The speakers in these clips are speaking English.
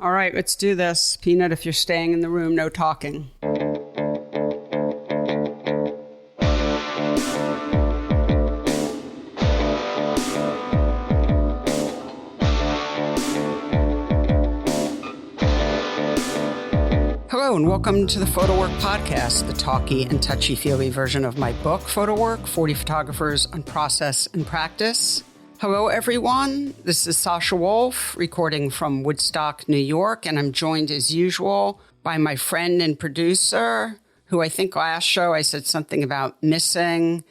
All right, let's do this. Peanut, if you're staying in the room, no talking. Hello, and welcome to the PhotoWork podcast, the talky and touchy-feely version of my book, PhotoWork, 40 Photographers on Process and Practice. Hello, everyone. This is Sasha Wolf, recording from Woodstock, New York, and I'm joined, as usual, by my friend and producer, who I think last show I said something about missing,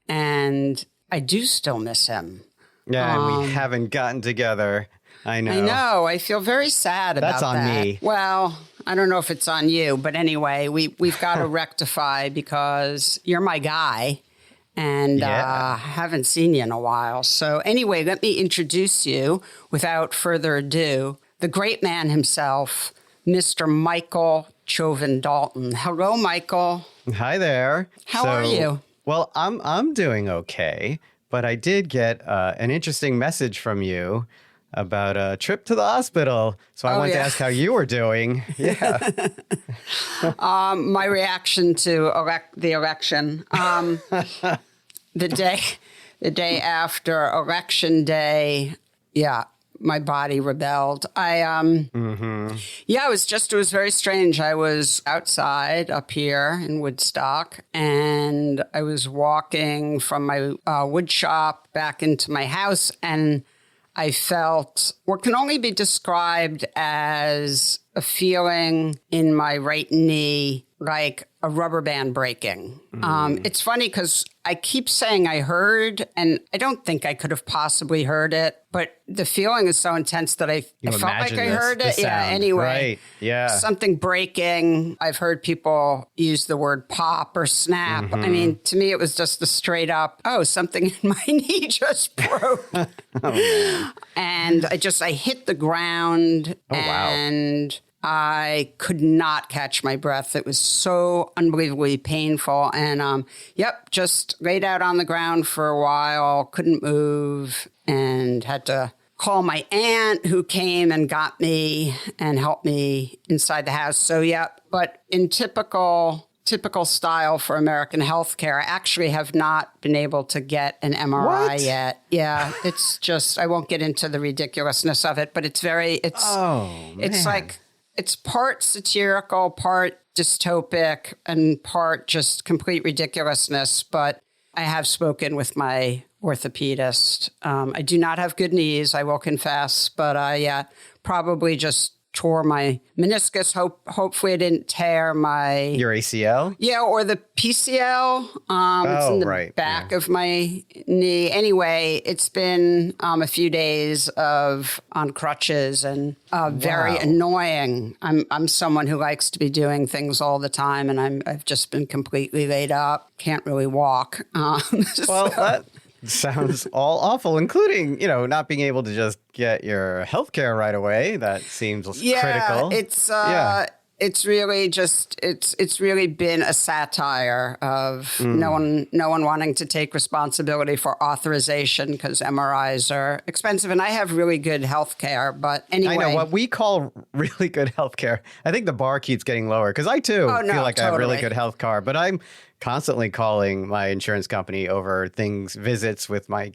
and I do still miss him. Yeah, and we haven't gotten together. I know. I know. I feel very sad about that. That's on me. Well, I don't know if it's on you, but anyway, we've got to rectify because you're my guy. And I haven't seen you in a while. So anyway, let me introduce you, without further ado, the great man himself, Mr. Michael Chauvin Dalton. Hello, Michael. Hi there. How are you? Well, I'm doing okay, but I did get an interesting message from you about a trip to the hospital. So I wanted to ask how you were doing. Yeah. My reaction to the election. The day after election day, my body rebelled. It was very strange. I was outside up here in Woodstock, and I was walking from my wood shop back into my house, and I felt what can only be described as a feeling in my right knee, like a rubber band breaking. It's funny because I keep saying I heard, and I don't think I could have possibly heard it, but the feeling is so intense that I felt like I heard it. Yeah, anyway. Right, yeah. Something breaking. I've heard people use the word pop or snap. I mean, to me, it was just a straight up, something in my knee just broke. Oh, man. And I hit the ground and I could not catch my breath. It was so unbelievably painful. And, just laid out on the ground for a while, couldn't move, and had to call my aunt, who came and got me and helped me inside the house. So, but in typical style for American healthcare, I actually have not been able to get an MRI yet. Yeah, it's just, I won't get into the ridiculousness of it, but it's like, it's part satirical, part dystopic, and part just complete ridiculousness. But I have spoken with my orthopedist. I do not have good knees, I will confess, but I probably just tore my meniscus. Hopefully I didn't tear your ACL? Yeah, or the PCL. It's in the back of my knee. Anyway, it's been a few days on crutches and very annoying. I'm someone who likes to be doing things all the time, and I've just been completely laid up. Can't really walk. That sounds all awful, including, not being able to just get your health care right away. That seems critical. It's really just, it's really been a satire of no one wanting to take responsibility for authorization because MRIs are expensive. And I have really good health care, but anyway. I know what we call really good health care. I think the bar keeps getting lower because I too feel like I have really good health care, but I'm constantly calling my insurance company over visits with my,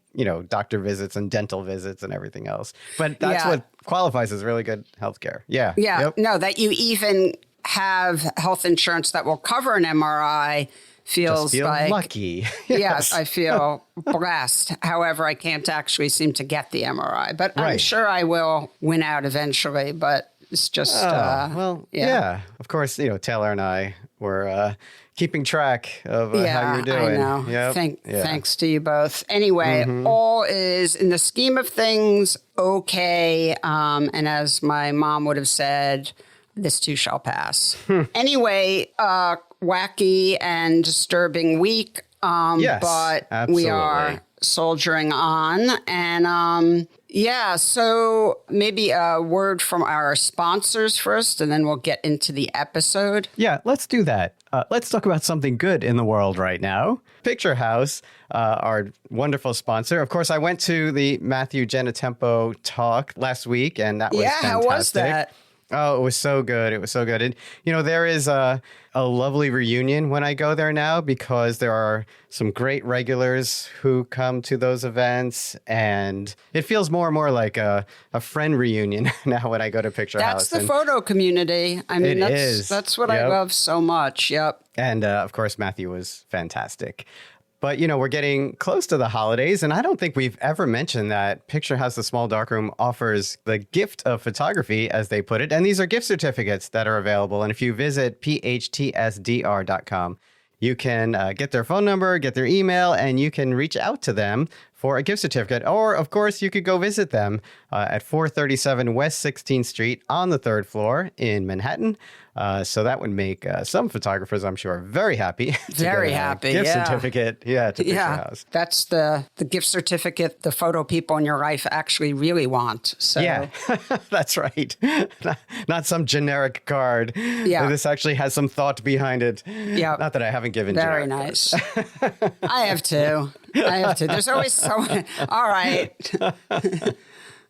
doctor visits and dental visits and everything else. But that's what qualifies as really good healthcare. Yeah. Yeah. Yep. No, that you even have health insurance that will cover an MRI feels like lucky. Yes, I feel blessed. However, I can't actually seem to get the MRI, but I'm sure I will win out eventually. But it's just, Of course, Taylor and I were keeping track of how you're doing. I know. Yep. Thanks to you both. Anyway, all is, in the scheme of things, okay. And as my mom would have said, this too shall pass. Anyway, wacky and disturbing week. Yes, but absolutely. We are soldiering on. And so maybe a word from our sponsors first, and then we'll get into the episode. Yeah, let's do that. Let's talk about something good in the world right now. Picture House, our wonderful sponsor. Of course, I went to the Matthew Genetempo talk last week, and that was fantastic. How was that? Oh, it was so good. It was so good. And, there is a lovely reunion when I go there now because there are some great regulars who come to those events. And it feels more and more like a friend reunion now when I go to Picture House. That's the photo community. I mean, that's what I love so much. Yep. And, of course, Matthew was fantastic. But, we're getting close to the holidays, and I don't think we've ever mentioned that Picture House, the Small Darkroom, offers the gift of photography, as they put it. And these are gift certificates that are available. And if you visit phtsdr.com, you can get their phone number, get their email, and you can reach out to them for a gift certificate. Or, of course, you could go visit them at 437 West 16th Street on the 3rd floor in Manhattan. So that would make some photographers, I'm sure, very happy. Very happy, gift certificate, to Picture House. That's the gift certificate the photo people in your life actually really want. So. Yeah, that's right. Not some generic card. Yeah. This actually has some thought behind it. Yeah. Not that I haven't given very generic nice. I have to. There's always someone. All right.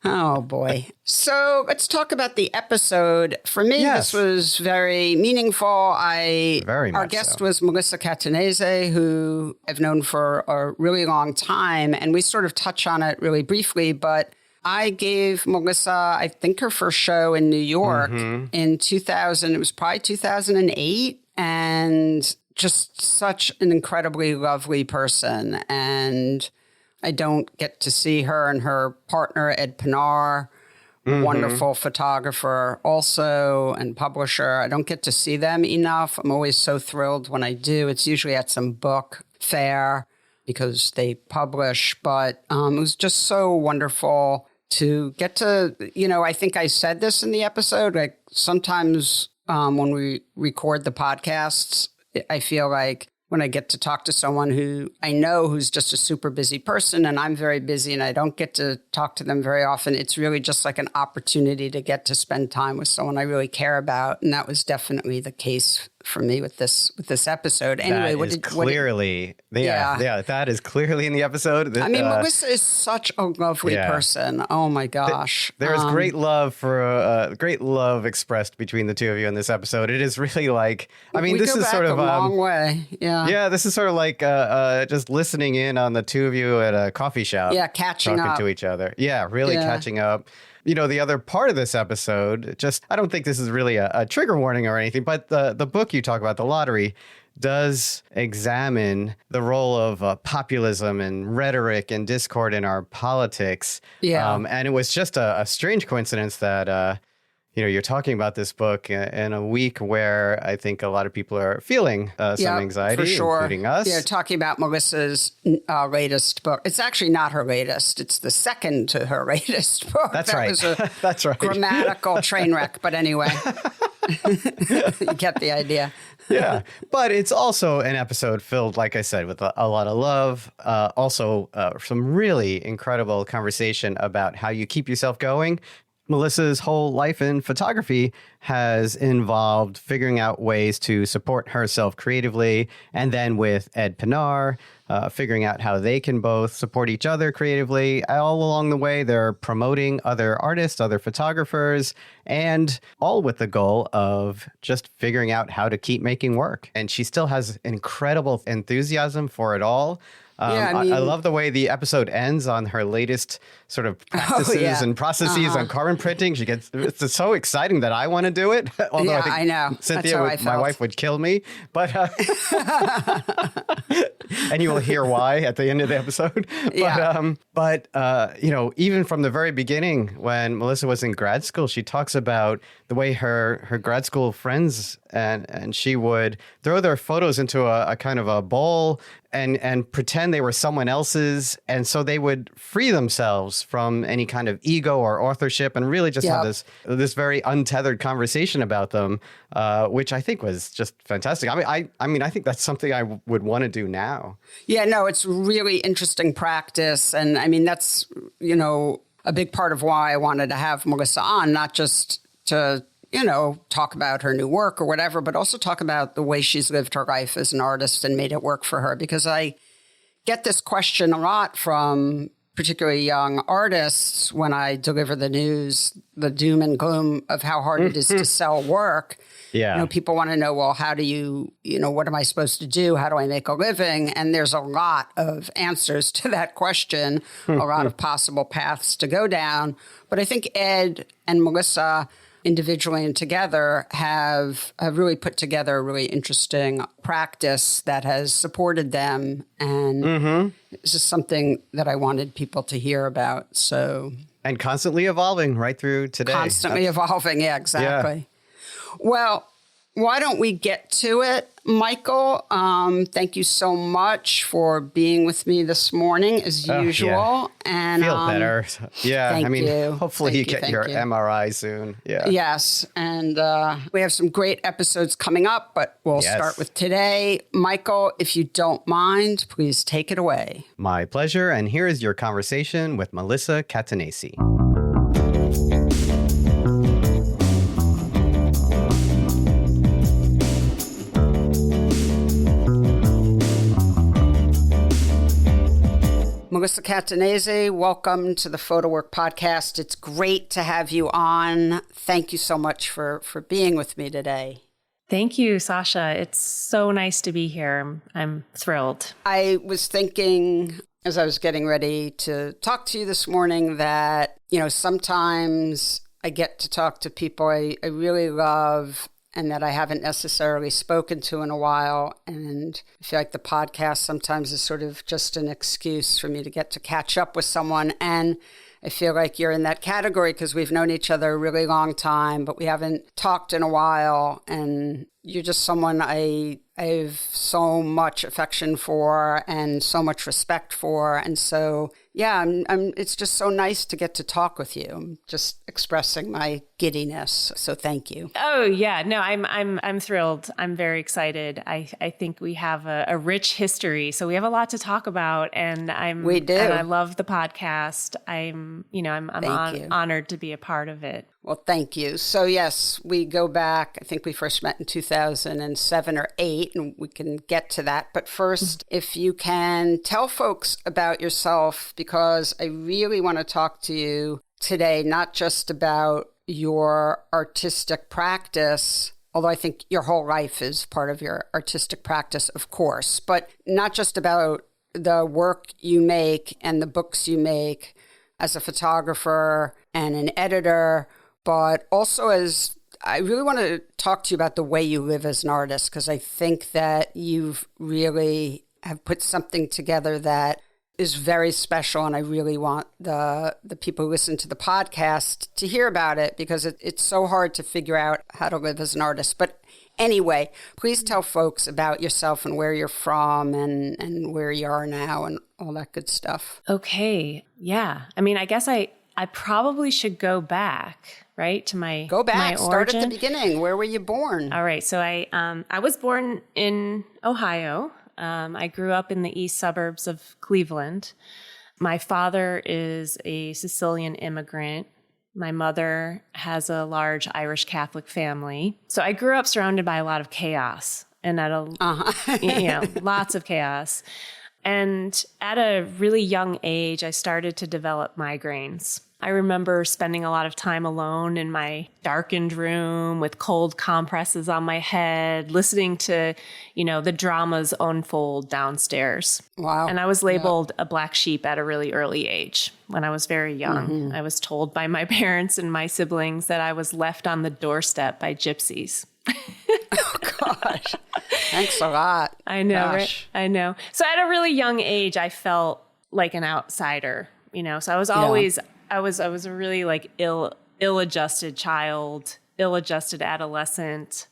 Oh, boy. So let's talk about the episode. For me, This was very meaningful. Our guest was Melissa Catanese, who I've known for a really long time. And we sort of touch on it really briefly. But I gave Melissa, I think, her first show in New York in 2000. It was probably 2008. And just such an incredibly lovely person. And I don't get to see her and her partner, Ed Pinar, wonderful photographer also and publisher. I don't get to see them enough. I'm always so thrilled when I do. It's usually at some book fair because they publish. But it was just so wonderful to get to, I think I said this in the episode, like sometimes when we record the podcasts, I feel like when I get to talk to someone who I know who's just a super busy person and I'm very busy and I don't get to talk to them very often, it's really just like an opportunity to get to spend time with someone I really care about. And that was definitely the case for me with this episode. Anyway, that is clearly in the episode. Melissa is such a lovely person. Oh my gosh. There's great love great love expressed between the two of you in this episode. It is really like, this is sort of a long way. Yeah. Yeah. This is sort of like just listening in on the two of you at a coffee shop. Yeah. Talking to each other. Yeah. Really catching up. The other part of this episode, I don't think this is really a trigger warning or anything, but the book you talk about, The Lottery, does examine the role of populism and rhetoric and discord in our politics. Yeah. And it was just a strange coincidence that, you're talking about this book in a week where I think a lot of people are feeling some anxiety, for sure. Including us. Yeah, talking about Melissa's latest book. It's actually not her latest. It's the second to her latest book. That's right. That's right. Grammatical train wreck. But anyway, you get the idea. Yeah, but it's also an episode filled, like I said, with a lot of love. Also, some really incredible conversation about how you keep yourself going. Melissa's whole life in photography has involved figuring out ways to support herself creatively, and then with Ed Pinar, figuring out how they can both support each other creatively. All along the way, they're promoting other artists, other photographers, and all with the goal of just figuring out how to keep making work. And she still has incredible enthusiasm for it all. I love the way the episode ends on her latest sort of practices and processes on carbon printing. It's so exciting that I want to do it. Although I know. Cynthia, my wife, would kill me. But and you will hear why at the end of the episode. But even from the very beginning, when Melissa was in grad school, she talks about the way her grad school friends and she would throw their photos into a kind of a bowl and pretend they were someone else's. And so they would free themselves from any kind of ego or authorship and really just have this very untethered conversation about them, which I think was just fantastic. I think that's something I would want to do now. Yeah, no, it's really interesting practice. And I mean, that's, a big part of why I wanted to have Melissa on, not just to talk about her new work or whatever, but also talk about the way she's lived her life as an artist and made it work for her. Because I get this question a lot from particularly young artists, when I deliver the news, the doom and gloom of how hard it is to sell work. Yeah. People want to know, well, how do you, what am I supposed to do? How do I make a living? And there's a lot of answers to that question, a lot of possible paths to go down. But I think Ed and Melissa, individually and together, have really put together a really interesting practice that has supported them. And it's just something that I wanted people to hear about. So, and constantly evolving right through today. Constantly evolving. Yeah, exactly. Yeah. Well, why don't we get to it? Michael, thank you so much for being with me this morning, as usual. Yeah. And feel better. Yeah, hopefully you get your MRI soon. Yeah. Yes, and we have some great episodes coming up, but we'll start with today. Michael, if you don't mind, please take it away. My pleasure, and here is your conversation with Melissa Catanese. Melissa Catanese, welcome to the PhotoWork podcast. It's great to have you on. Thank you so much for being with me today. Thank you, Sasha. It's so nice to be here. I'm thrilled. I was thinking, as I was getting ready to talk to you this morning, that, sometimes I get to talk to people I really love and that I haven't necessarily spoken to in a while. And I feel like the podcast sometimes is sort of just an excuse for me to get to catch up with someone. And I feel like you're in that category because we've known each other a really long time, but we haven't talked in a while. And you're just someone I have so much affection for and so much respect for. And so, yeah, it's just so nice to get to talk with you. I'm just expressing my giddiness. So thank you. Oh, yeah. No, I'm thrilled. I'm very excited. I think we have a rich history. So we have a lot to talk about. And we do. And I love the podcast. I'm honored to be a part of it. Well, thank you. So, yes, we go back. I think we first met in 2007 or 8, and we can get to that. But first, if you can tell folks about yourself, because I really want to talk to you today, not just about your artistic practice, although I think your whole life is part of your artistic practice, of course, but not just about the work you make and the books you make as a photographer and an editor, but also as I really want to talk to you about the way you live as an artist, because I think that you've really have put something together that is very special, and I really want the people who listen to the podcast to hear about it, because it's so hard to figure out how to live as an artist. But anyway, please tell folks about yourself and where you're from and where you are now and all that good stuff. Okay. Yeah. I guess I probably should go back, right, to my Go back. My Start origin. at the beginning. Where were you born? All right. So I was born in Ohio. I grew up in the east suburbs of Cleveland. My father is a Sicilian immigrant. My mother has a large Irish Catholic family. So I grew up surrounded by a lot of chaos and lots of chaos. And at a really young age, I started to develop migraines. I remember spending a lot of time alone in my darkened room with cold compresses on my head, listening to, the dramas unfold downstairs. Wow. And I was labeled a black sheep at a really early age when I was very young. Mm-hmm. I was told by my parents and my siblings that I was left on the doorstep by gypsies. Oh, gosh. Thanks a lot. I know, right? I know. So at a really young age, I felt like an outsider, so I was always... I was a really ill-adjusted child, ill-adjusted adolescent.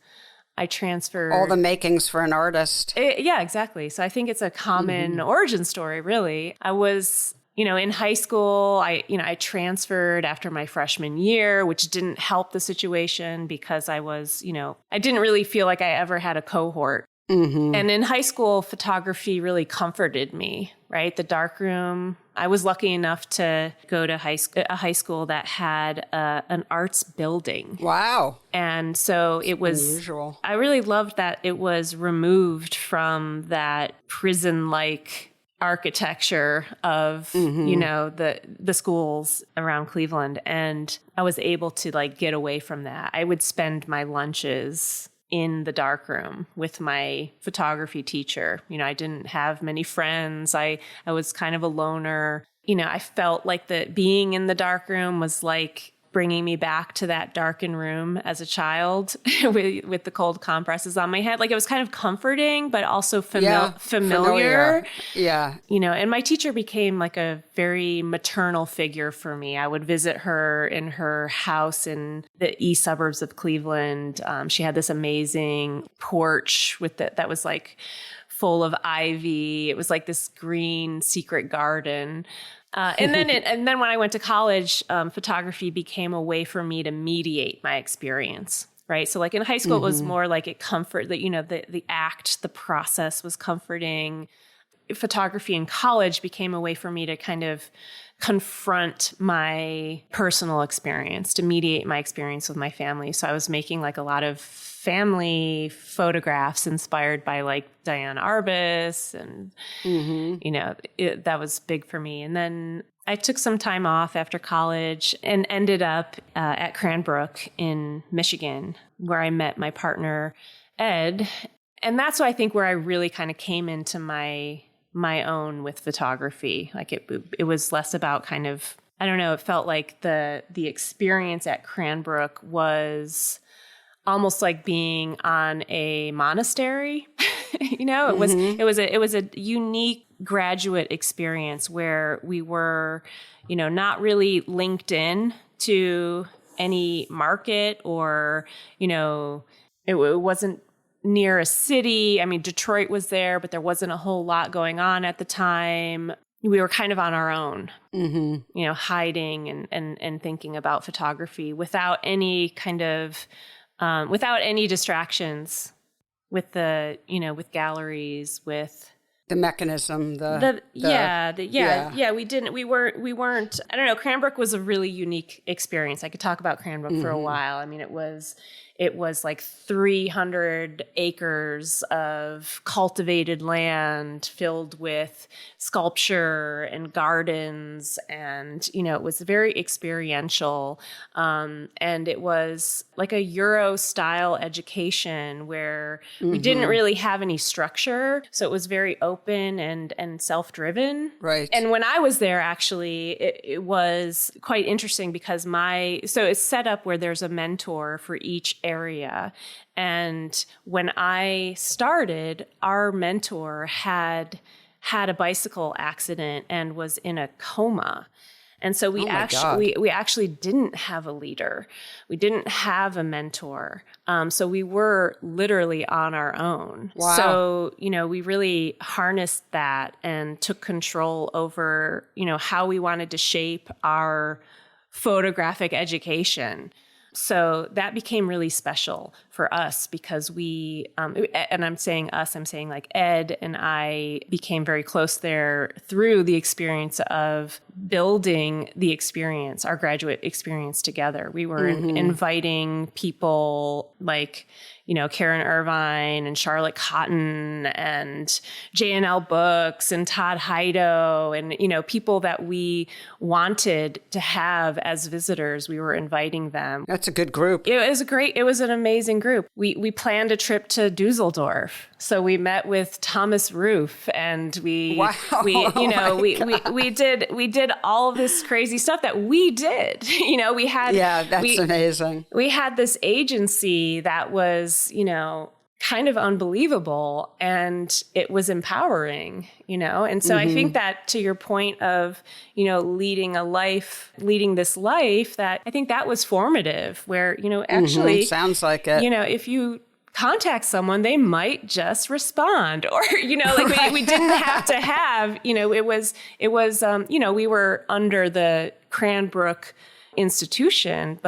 I transferred all the makings for an artist. Yeah, exactly. So I think it's a common origin story, really. I was, in high school, I transferred after my freshman year, which didn't help the situation because I was, I didn't really feel like I ever had a cohort. Mm-hmm. And in high school, photography really comforted me, right? The darkroom. I was lucky enough to go to a high school that had an arts building. Wow. And so it was unusual. I really loved that it was removed from that prison-like architecture of, the schools around Cleveland. And I was able to like get away from that. I would spend my lunches in the darkroom with my photography teacher. I didn't have many friends. I was kind of a loner. I felt like being in the darkroom was like bringing me back to that darkened room as a child with the cold compresses on my head. Like it was kind of comforting, but also familiar. Yeah. And my teacher became like a very maternal figure for me. I would visit her in her house in the east suburbs of Cleveland. She had this amazing porch that was like full of ivy. It was like this green secret garden. And then when I went to college, photography became a way for me to mediate my experience, right? So like in high school, it was more like the act, the process was comforting. Photography in college became a way for me to kind of confront my personal experience, to mediate my experience with my family. So I was making like a lot of family photographs inspired by like Diane Arbus and, that was big for me. And then I took some time off after college and ended up at Cranbrook in Michigan, where I met my partner, Ed. And that's I think where I really kind of came into my own with photography. Like it was less about kind of, I don't know, it felt like the experience at Cranbrook was almost like being on a monastery. It was a unique graduate experience where we were, not really linked in to any market or, it wasn't near a city. I mean, Detroit was there, but there wasn't a whole lot going on at the time. We were kind of on our own, hiding and thinking about photography without any kind of, without any distractions with with galleries, with the mechanism, we weren't, I don't know. Cranbrook was a really unique experience. I could talk about Cranbrook for a while. I mean, it was like 300 acres of cultivated land filled with sculpture and gardens. And, it was very experiential. And it was like a Euro style education where we didn't really have any structure. So it was very open and self-driven. Right. And when I was there, actually, it was quite interesting because so it's set up where there's a mentor for each area. And when I started, our mentor had a bicycle accident and was in a coma. And so we actually didn't have a leader. We didn't have a mentor. So we were literally on our own. Wow. So, we really harnessed that and took control over, how we wanted to shape our photographic education. So that became really special for us because we, and I'm saying us, I'm saying like Ed and I became very close there through the experience of building the experience, our graduate experience together. We were inviting people like, Karen Irvine and Charlotte Cotton and J&L Books and Todd Heido and, people that we wanted to have as visitors. We were inviting them. That's a good group. It was an amazing group. We planned a trip to Dusseldorf. So we met with Thomas Roof and we did all of this crazy stuff that we did. That's amazing. We had this agency that was, kind of unbelievable and it was empowering, And so I think that to your point of, leading this life, that I think that was formative where, actually sounds like it. If you contact someone, they might just respond or, like we didn't have to have, it was, we were under the Cranbrook institution,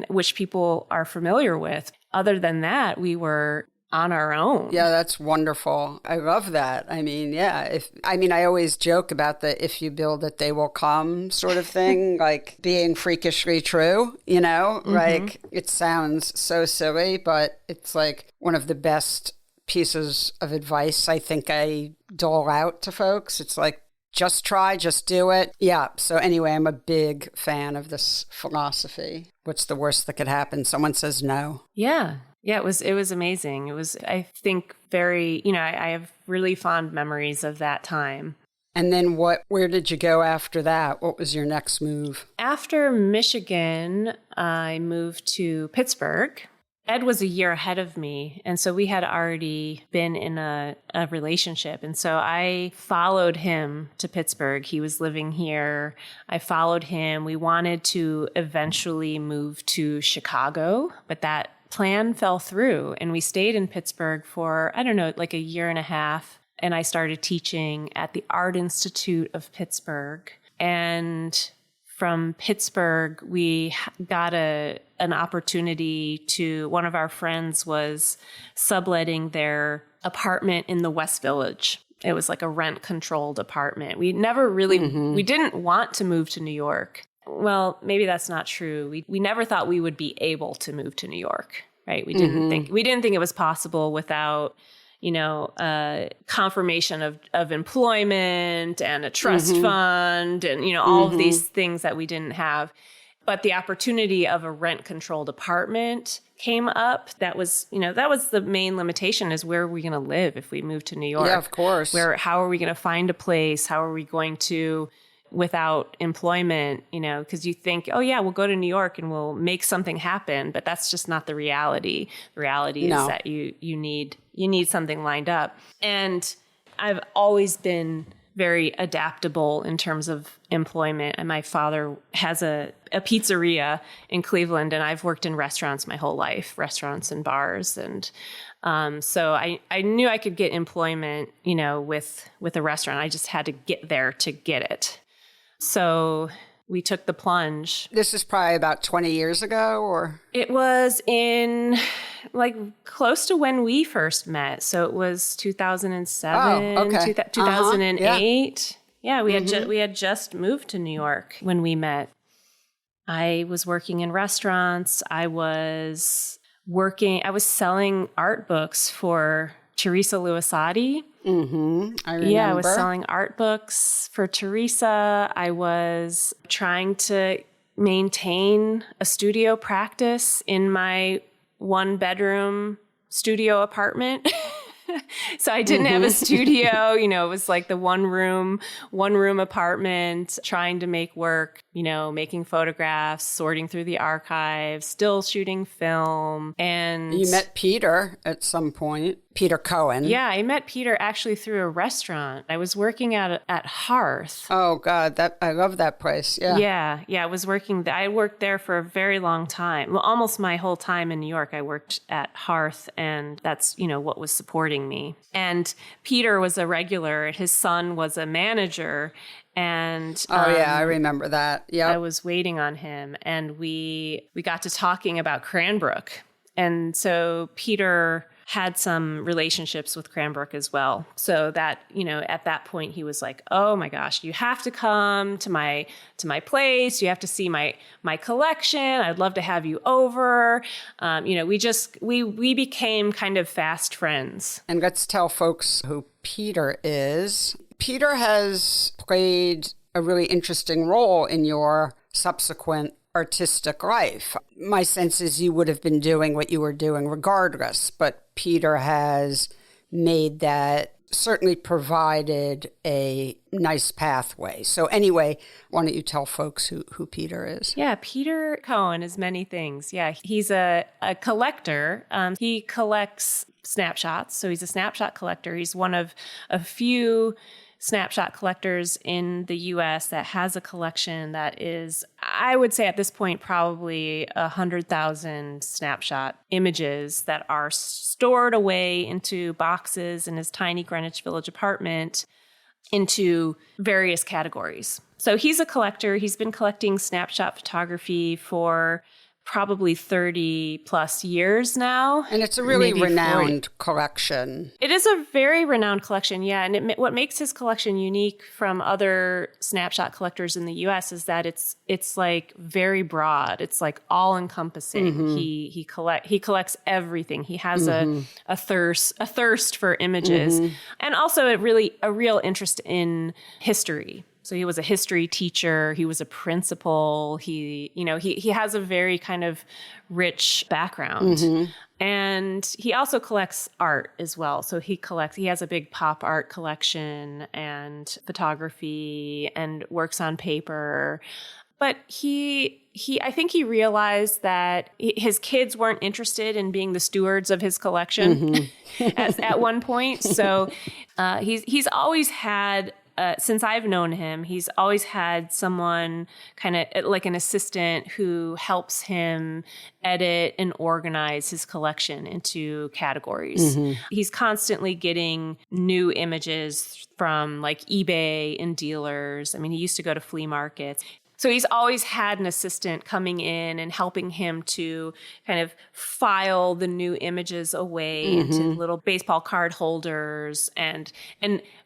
which people are familiar with. Other than that, we were on our own. Yeah, that's wonderful. I love that. I mean, I always joke about the if you build it, they will come sort of thing, like being freakishly true, Like it sounds so silly, but it's like one of the best pieces of advice I think I dole out to folks. It's like, just try, just do it. Yeah. So anyway, I'm a big fan of this philosophy. What's the worst that could happen? Someone says no. Yeah. Yeah, it was amazing. It was, I think, very, I have really fond memories of that time. And then where did you go after that? What was your next move? After Michigan, I moved to Pittsburgh. Ed was a year ahead of me, and so we had already been in a relationship. And so I followed him to Pittsburgh. He was living here. I followed him. We wanted to eventually move to Chicago, but that plan fell through, and we stayed in Pittsburgh for, I don't know, like a year and a half. And I started teaching at the Art Institute of Pittsburgh. And from Pittsburgh, we got an opportunity to, one of our friends was subletting their apartment in the West Village. It was like a rent-controlled apartment. We never really, we didn't want to move to New York. Well, maybe that's not true. We never thought we would be able to move to New York, right? We didn't think it was possible without, confirmation of employment and a trust fund and, all of these things that we didn't have. But the opportunity of a rent-controlled apartment came up. That was the main limitation, is where are we going to live if we move to New York? Yeah, of course. How are we going to find a place? How are we going to, without employment, because you think, oh yeah, we'll go to New York and we'll make something happen. But that's just not the reality. The reality is that you need something lined up. And I've always been very adaptable in terms of employment. And my father has a pizzeria in Cleveland, and I've worked in restaurants my whole life, restaurants and bars. And so I knew I could get employment, with a restaurant. I just had to get there to get it. So we took the plunge. This is probably about 20 years ago, or? It was in close to when we first met. So it was 2007, 2008. Yeah, we had just moved to New York when we met. I was working in restaurants. I was selling art books for Teresa Luisati. I remember. Yeah, I was selling art books for Teresa. I was trying to maintain a studio practice in my one-bedroom studio apartment. So I didn't have a studio, it was like the one room apartment, trying to make work, making photographs, sorting through the archives, still shooting film. And you met Peter at some point, Peter Cohen. Yeah, I met Peter actually through a restaurant. I was working at Hearth. Oh God, I love that place. Yeah. Yeah. I worked there for a very long time. Well, almost my whole time in New York, I worked at Hearth, and that's, what was supporting me. And Peter was a regular. His son was a manager. And I remember that. Yeah, I was waiting on him, and we got to talking about Cranbrook. And so Peter had some relationships with Cranbrook as well. So that, at that point he was like, oh my gosh, you have to come to my place. You have to see my collection. I'd love to have you over. We became kind of fast friends. And let's tell folks who Peter is. Peter has played a really interesting role in your subsequent artistic life. My sense is you would have been doing what you were doing regardless, but Peter has made that, certainly provided a nice pathway. So anyway, why don't you tell folks who Peter is? Yeah, Peter Cohen is many things. Yeah, he's a collector. He collects snapshots. So he's a snapshot collector. He's one of a few snapshot collectors in the U.S. that has a collection that is, I would say at this point, probably 100,000 snapshot images that are stored away into boxes in his tiny Greenwich Village apartment into various categories. So he's a collector. He's been collecting snapshot photography for probably 30 plus years now. And it's a really renowned collection. It is a very renowned collection, yeah. And what makes his collection unique from other snapshot collectors in the U.S. is that it's like very broad. It's like all encompassing. Mm-hmm. He collects everything. He has a thirst for images, and also a real interest in history. So he was a history teacher. He was a principal. He has a very kind of rich background. And he also collects art as well. So he has a big pop art collection and photography and works on paper. But I think he realized that his kids weren't interested in being the stewards of his collection at one point. So he's always had, since I've known him, he's always had someone kind of like an assistant who helps him edit and organize his collection into categories. He's constantly getting new images from like eBay and dealers. I mean, he used to go to flea markets. So he's always had an assistant coming in and helping him to kind of file the new images away into little baseball card holders and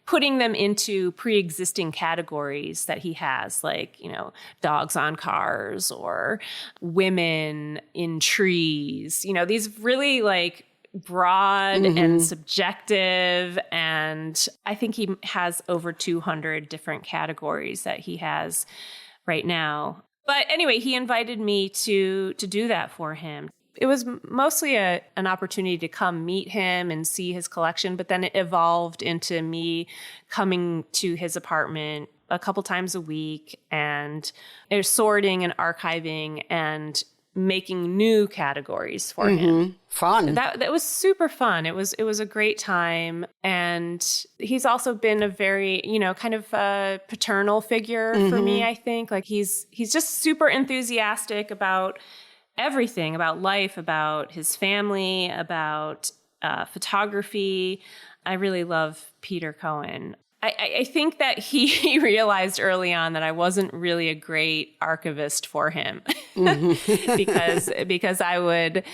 putting them into pre-existing categories that he has, like, dogs on cars or women in trees, these really like broad and subjective. And I think he has over 200 different categories that he has right now. But anyway, he invited me to do that for him. It was mostly an opportunity to come meet him and see his collection, but then it evolved into me coming to his apartment a couple times a week and sorting and archiving and making new categories for him. Fun. That was super fun. It was a great time. And he's also been a very, kind of a paternal figure for me, I think. Like he's just super enthusiastic about everything, about life, about his family, about photography. I really love Peter Cohen. I think that he realized early on that I wasn't really a great archivist for him because I would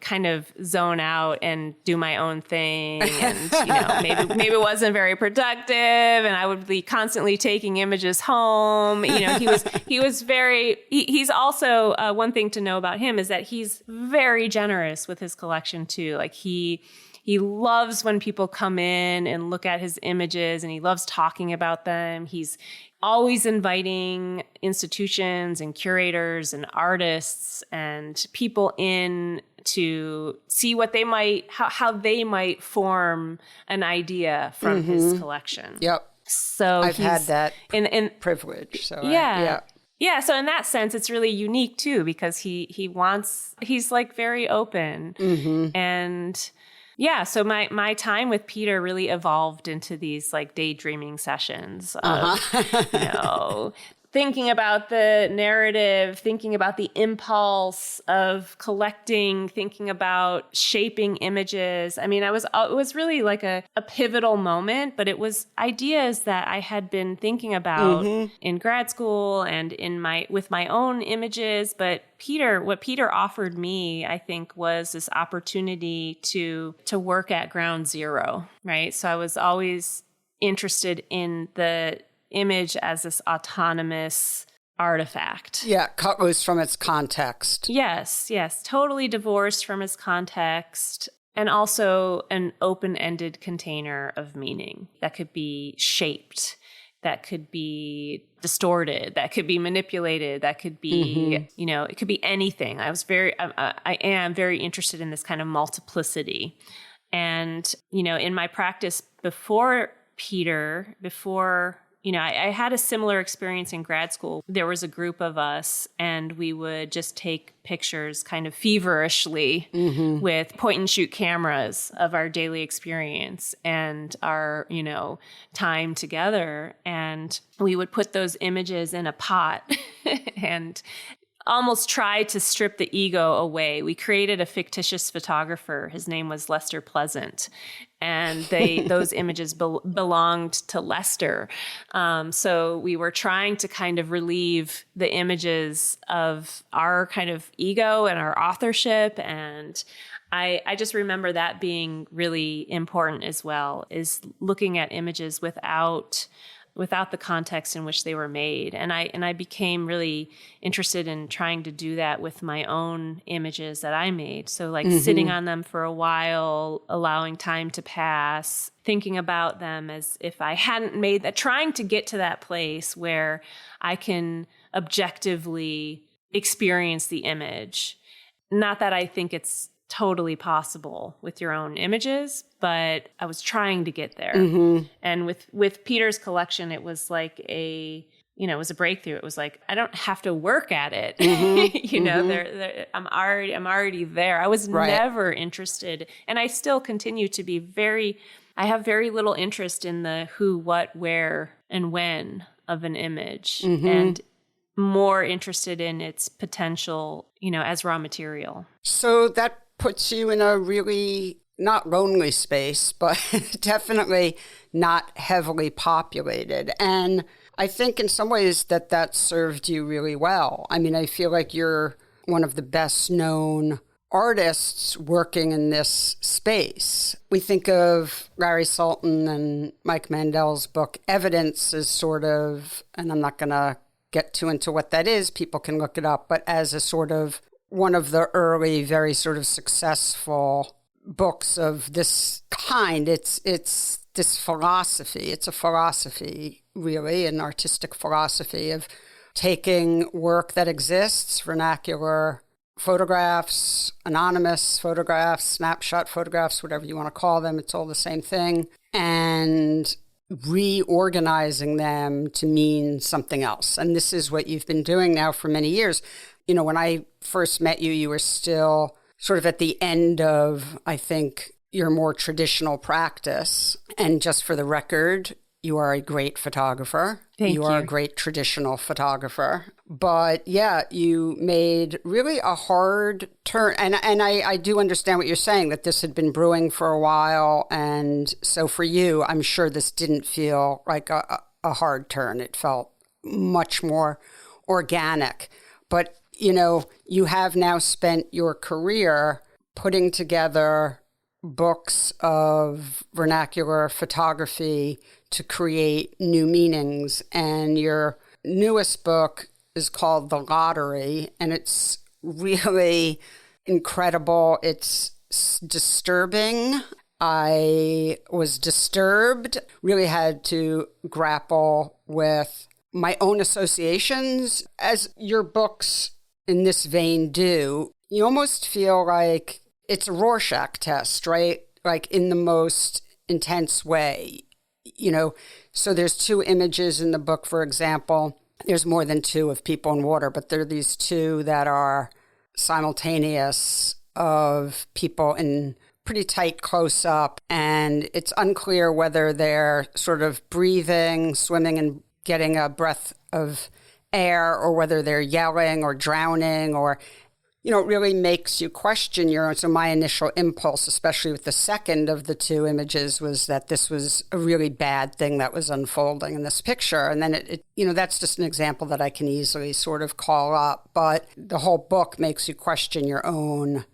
kind of zone out and do my own thing, and maybe it wasn't very productive, and I would be constantly taking images home. He's also one thing to know about him is that he's very generous with his collection too. Like he loves when people come in and look at his images, and he loves talking about them. He's always inviting institutions and curators and artists and people in to see what they might, how they might form an idea from his collection. Yep. So I've had that privilege. So yeah. Yeah, so in that sense, it's really unique too, because he's like very open. And yeah, so my time with Peter really evolved into these like daydreaming sessions of, thinking about the narrative, thinking about the impulse of collecting, thinking about shaping images. I mean, it was really like a pivotal moment, but it was ideas that I had been thinking about in grad school and with my own images. But what Peter offered me, I think, was this opportunity to work at ground zero, right? So I was always interested in the image as this autonomous artifact. Yeah, cut loose from its context. Yes, totally divorced from its context, and also an open-ended container of meaning that could be shaped, that could be distorted, that could be manipulated, that could be, it could be anything. I am very interested in this kind of multiplicity. And, in my practice before Peter, I had a similar experience in grad school. There was a group of us, and we would just take pictures kind of feverishly with point and shoot cameras of our daily experience and our, time together. And we would put those images in a pot and almost tried to strip the ego away. We created a fictitious photographer. His name was Lester Pleasant. And those images belonged to Lester. So we were trying to kind of relieve the images of our kind of ego and our authorship. And I just remember that being really important as well, is looking at images without the context in which they were made. And I became really interested in trying to do that with my own images that I made. So like sitting on them for a while, allowing time to pass, thinking about them as if I hadn't made that, trying to get to that place where I can objectively experience the image. Not that I think it's totally possible with your own images, but I was trying to get there. And with Peter's collection, it was like it was a breakthrough. It was like, I don't have to work at it. I'm already there. I was never interested. And I still continue to be I have very little interest in the who, what, where, and when of an image, and more interested in its potential, as raw material. So that puts you in a really not lonely space, but definitely not heavily populated. And I think in some ways that served you really well. I mean, I feel like you're one of the best known artists working in this space. We think of Larry Sultan and Mike Mandel's book, Evidence, as sort of, and I'm not going to get too into what that is, people can look it up, but as a sort of one of the early, very sort of successful books of this kind. It's this philosophy. It's a philosophy, really, an artistic philosophy of taking work that exists, vernacular photographs, anonymous photographs, snapshot photographs, whatever you want to call them. It's all the same thing. And reorganizing them to mean something else. And this is what you've been doing now for many years. When I first met you, you were still sort of at the end of, I think, your more traditional practice. And just for the record, you are a great photographer. Thank you. You are a great traditional photographer. But yeah, you made really a hard turn. And I do understand what you're saying, that this had been brewing for a while. And so for you, I'm sure this didn't feel like a hard turn. It felt much more organic. But you have now spent your career putting together books of vernacular photography to create new meanings. And your newest book is called The Lottery, and it's really incredible. It's disturbing. I was disturbed, really had to grapple with my own associations, as your books in this vein do. You almost feel like it's a Rorschach test, right? Like in the most intense way, So there's two images in the book, for example. There's more than two of people in water, but there are these two that are simultaneous of people in pretty tight close up. And it's unclear whether they're sort of breathing, swimming, and getting a breath of air, or whether they're yelling or drowning, or, it really makes you question your own. So my initial impulse, especially with the second of the two images, was that this was a really bad thing that was unfolding in this picture. And then it that's just an example that I can easily sort of call up. But the whole book makes you question your own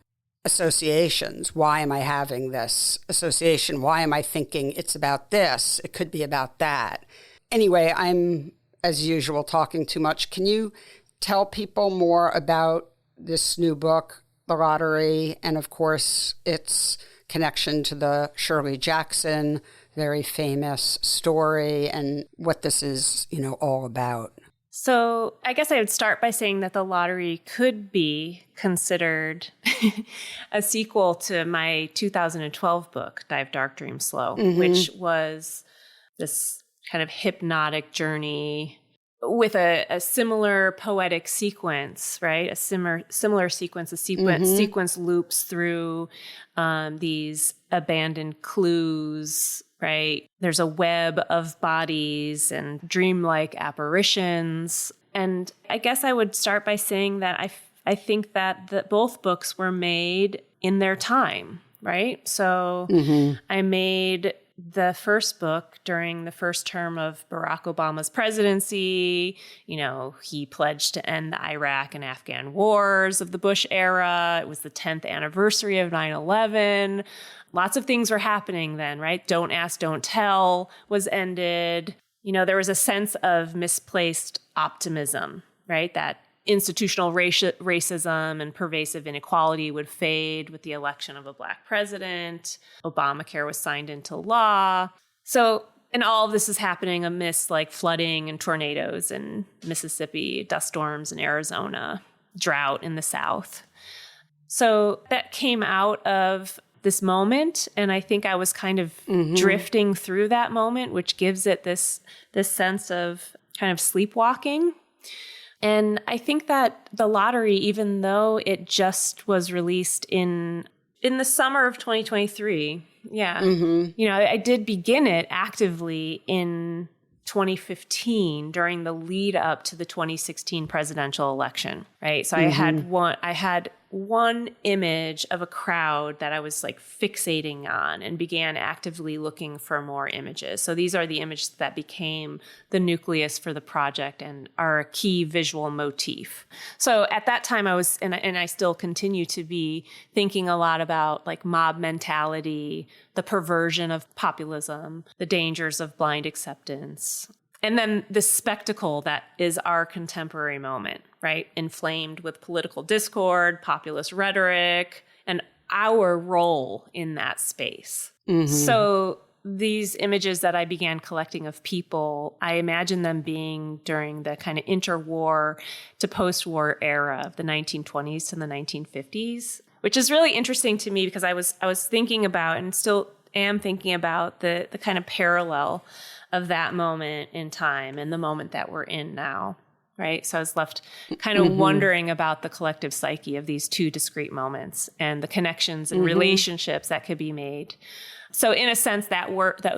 associations. Why am I having this association? Why am I thinking it's about this? It could be about that. Anyway, I'm, as usual, talking too much. Can you tell people more about this new book, The Lottery, and of course its connection to the Shirley Jackson, very famous story, and what this is, all about? So I guess I would start by saying that The Lottery could be considered a sequel to my 2012 book, Dive Dark, Dream Slow, which was this kind of hypnotic journey with a similar poetic sequence, right? A similar sequence. Sequence loops through these abandoned clues, right? There's a web of bodies and dreamlike apparitions. And I guess I would start by saying that I think that both books were made in their time, right? So I made the first book during the first term of Barack Obama's presidency. You know, he pledged to end the Iraq and Afghan wars of the Bush era. It was the 10th anniversary of 9/11. Lots of things were happening then, right? Don't Ask, Don't Tell was ended. You know, there was a sense of misplaced optimism, right? That institutional racism and pervasive inequality would fade with the election of a Black president. Obamacare was signed into law. So, and all of this is happening amidst like flooding and tornadoes in Mississippi, dust storms in Arizona, drought in the South. So that came out of this moment. And I think I was kind of drifting through that moment, which gives it this sense of kind of sleepwalking. And I think that The Lottery, even though it just was released in the summer of 2023, you know, I did begin it actively in 2015 during the lead up to the 2016 presidential election, right? So I had one image of a crowd that I was like fixating on and began actively looking for more images. So these are the images that became the nucleus for the project and are a key visual motif. So at that time I was, and I still continue to be, thinking a lot about like mob mentality, the perversion of populism, the dangers of blind acceptance. And then the spectacle that is our contemporary moment, right? Inflamed with political discord, populist rhetoric, and our role in that space. So these images that I began collecting of people, I imagine them being during the kind of interwar to post-war era of the 1920s to the 1950s, which is really interesting to me because I was thinking about, and still am thinking about, the kind of parallel of that moment in time and the moment that we're in now, right? So I was left kind of wondering about the collective psyche of these two discrete moments and the connections and relationships that could be made. So in a sense, that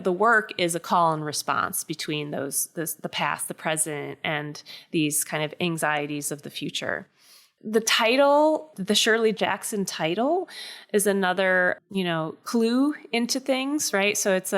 the work is a call and response between the past, the present, and these kind of anxieties of the future. The title, the Shirley Jackson title, is another, you know, clue into things, right? So it's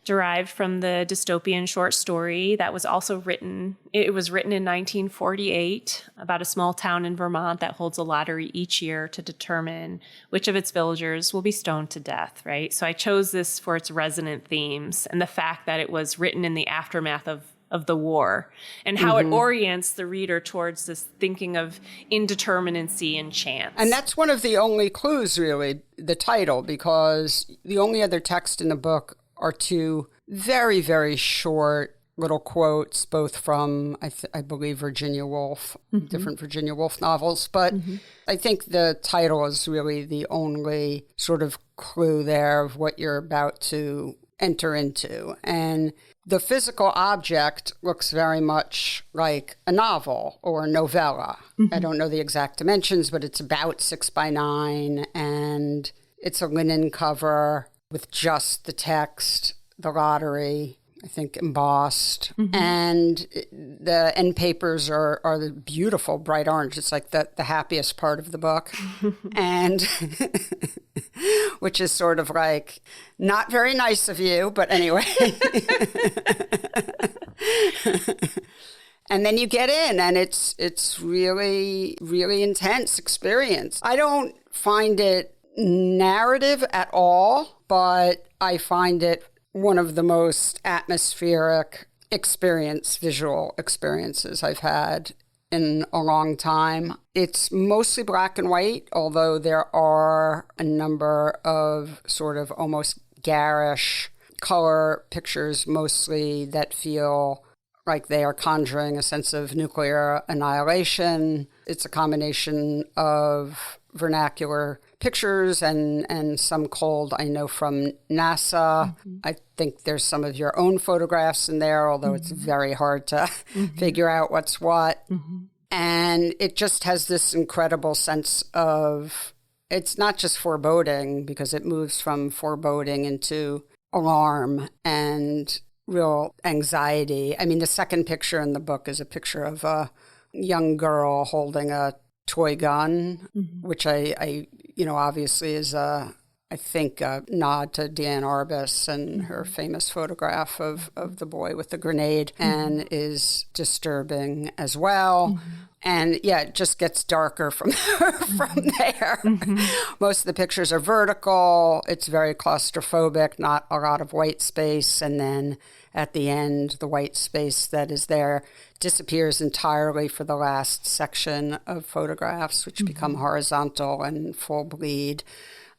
derived from the dystopian short story that was also written. It was written in 1948 about a small town in Vermont that holds a lottery each year to determine which of its villagers will be stoned to death, right? So I chose this for its resonant themes and the fact that it was written in the aftermath of the war and how it orients the reader towards this thinking of indeterminacy and chance. And that's one of the only clues, really, the title, because the only other text in the book are two very, very short little quotes, both from, I believe, Virginia Woolf, different Virginia Woolf novels. But I think the title is really the only sort of clue there of what you're about to enter into. And the physical object looks very much like a novel or a novella. I don't know the exact dimensions, but it's about 6 by 9, and it's a linen cover with just the text, The Lottery, I think embossed. And the end papers are the beautiful bright orange. It's like the happiest part of the book. And which is sort of like not very nice of you, but anyway. And then you get in, and it's really, really intense experience. I don't find it narrative at all, but I find it one of the most atmospheric visual experiences I've had in a long time. It's mostly black and white, although there are a number of sort of almost garish color pictures, mostly that feel like they are conjuring a sense of nuclear annihilation. It's a combination of vernacular pictures and some cold I know from NASA. I think there's some of your own photographs in there, although it's very hard to figure out what's what. And it just has this incredible sense of, it's not just foreboding, because it moves from foreboding into alarm and real anxiety. I mean, the second picture in the book is a picture of a young girl holding a toy gun, which I obviously is I think a nod to Diane Arbus and her famous photograph of the boy with the grenade, and is disturbing as well. And yeah, it just gets darker from there. Most of the pictures are vertical. It's very claustrophobic, not a lot of white space. And then at the end, the white space that is there disappears entirely for the last section of photographs, which become horizontal and full bleed.